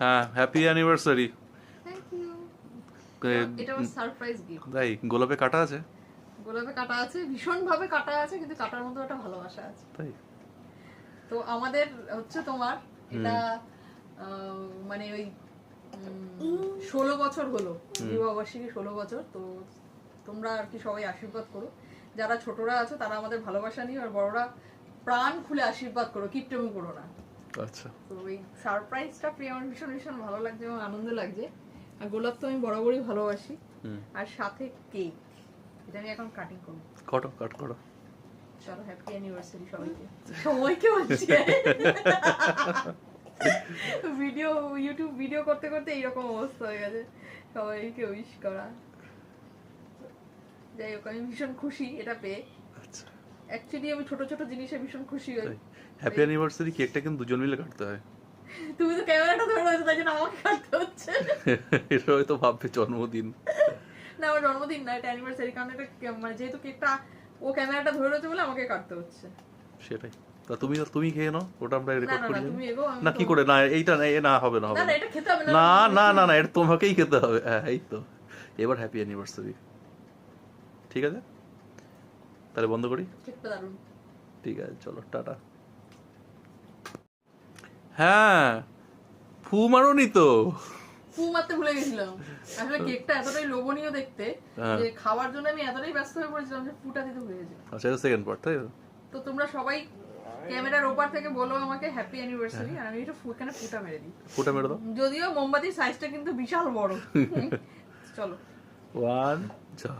হ্যাঁ, happy anniversary. Thank you. এটা আমার সারপ্রাইজ গিফট। তাই গোলাপে কাটা আছে? গোলাপে কাটা আছে, ভীষণ ভাবে কাটা আছে, কিন্তু কাটার মধ্যে একটা ভালোবাসা আছে। তাই তো আমাদের হচ্ছে তোমার এটা মানে ওই 16 বছর হলো বিবাহবার্ষিকী, 16 বছর। তো তোমরা আর কি সবাই আশীর্বাদ করো, যারা ছোটরা আছো তারা আমাদের ভালোবাসা নিয়ে, আর বড়রা প্রাণ খুলে আশীর্বাদ করো, কিপটেমো করো না। আচ্ছা, তো এই সারপ্রাইজটা পেয়ে আমার ভীষণ ভীষণ ভালো লাগছে এবং আনন্দ লাগছে। আর গোলাপ তো আমি বরাবরই ভালোবাসি, আর সাথে কেক, এটা আমি এখন কাটিং করবো। কাট করো। চলো, হ্যাপি অ্যানিভার্সারি সবাইকে। সবাইকে বলছি, ভিডিও ইউটিউব ভিডিও করতে করতে এইরকম অবস্থা হয়ে গেছে, সবাইকে উইশ করা। যাই হোক, আমি ভীষণ খুশি এটা পেয়ে। আচ্ছা, অ্যাকচুয়ালি আমি ছোট ছোট জিনিসে ভীষণ খুশি হই। হ্যাপি অ্যানিভার্সারি কেকটা কিন্তু দুজন মিলে কাটতে হয়। তুমি তো ক্যামেরাটা ধরে রয়েছো, তাই জন্য আমাকে কাটতে হচ্ছে। এটা হয়তো ভাববে জন্মদিন। না, আমার জন্মদিন না, এটা অ্যানিভার্সারি, কারণ এটা মানে যেহেতু কেকটা ও ক্যামেরাটা ধরে রয়েছে বলে আমাকে কাটতে হচ্ছে। সেটাই। তা তুমি খেয়ে নাও, ওটা আমরা রেকর্ড করি। তুমি এগো, না কি করে, না এইটা না হবে না, না এটা খেতে হবে না না না না, এটা তোমাকেই খেতে হবে। হ্যাঁ, এই তো এবার হ্যাপি অ্যানিভার্সারি। ঠিক আছে, তাহলে বন্ধ করি। ঠিক আছে, চলো টাটা। হ্যাঁ, ফু মারোনি তো? ফু মারতে ভুলে গেছিলাম। আসলে কেকটা এতটাই লোভনীয় দেখতে যে খাওয়ার জন্য আমি এতটাই ব্যস্ত হয়ে পড়েছিলাম যে ফুটা দিতে ভুলে গেছিলাম। আচ্ছা, এটা সেকেন্ড পার্ট, তাই তো তোমরা সবাই ক্যামেরার ওপার থেকে বলো আমাকে হ্যাপি অ্যানিভার্সারি, আর আমি একটু এখানে ফুটা মেরে দিই। ফুটা মেরে দাও। যদিও মোমবাতির সাইজটা কিন্তু বিশাল বড়। চলো, 1 যা।